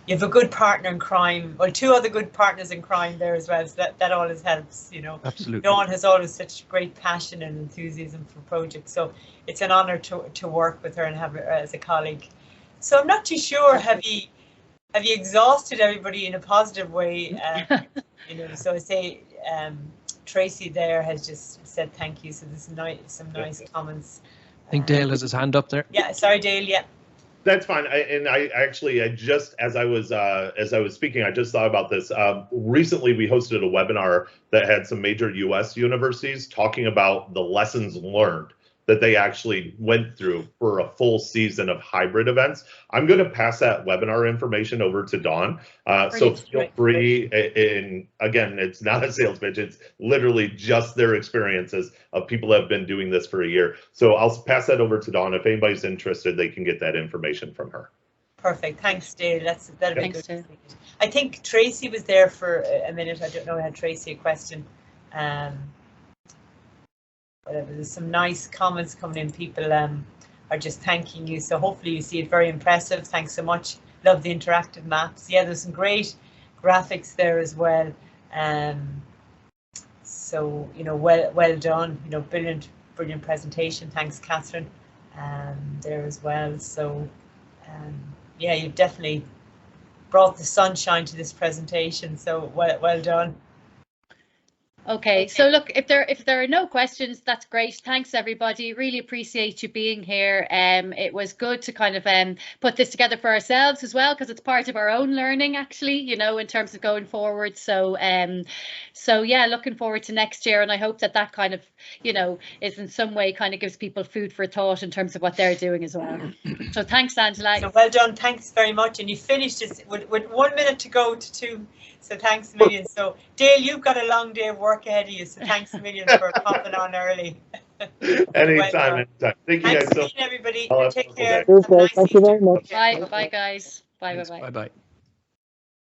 Speaker 1: you have a good partner in crime. Well, two other good partners in crime there as well, so that always helps, you know.
Speaker 2: Absolutely.
Speaker 1: Dawn has always such great passion and enthusiasm for projects, so it's an honour to work with her and have her as a colleague. So I'm not too sure, have you exhausted everybody in a positive way? You know, so I say Tracy there has just said thank you, so there's some nice comments.
Speaker 2: I think Dale has his hand up there.
Speaker 1: Yeah, sorry Dale, yeah.
Speaker 4: That's fine. I just, as I was speaking, I just thought about this. Recently, we hosted a webinar that had some major U.S. universities talking about the lessons learned that they actually went through for a full season of hybrid events. I'm going to pass that webinar information over to Dawn. So feel free, and again, it's not a sales pitch, it's literally just their experiences of people that have been doing this for a year. So I'll pass that over to Dawn. If anybody's interested, they can get that information from her.
Speaker 1: Perfect. Thanks, Dale. That'll be good.
Speaker 3: Dale.
Speaker 1: I think Tracy was there for a minute. I don't know, I had Tracy a question. Whatever. There's some nice comments coming in. People are just thanking you. So hopefully you see it very impressive. Thanks so much. Love the interactive maps. Yeah, there's some great graphics there as well. So, you know, well done. You know, brilliant presentation. Thanks, Catherine. There as well. So, yeah, you've definitely brought the sunshine to this presentation. So well done.
Speaker 3: Okay, so look, if there are no questions, that's great. Thanks everybody. Really appreciate you being here. It was good to kind of put this together for ourselves as well, because it's part of our own learning, actually, you know, in terms of going forward. So so yeah, looking forward to next year, and I hope that kind of, you know, is in some way kind of gives people food for thought in terms of what they're doing as well. So thanks, Angela.
Speaker 1: So well done. Thanks very much. And you finished this with 1 minute to go to 2. So thanks a million. So Dale, you've got a long day of work ahead of you. So thanks a million for popping on early.
Speaker 4: Anytime. Thank you guys so much,
Speaker 1: everybody. Take care.
Speaker 5: Thank you very much.
Speaker 3: Bye guys. Bye.
Speaker 2: Bye bye.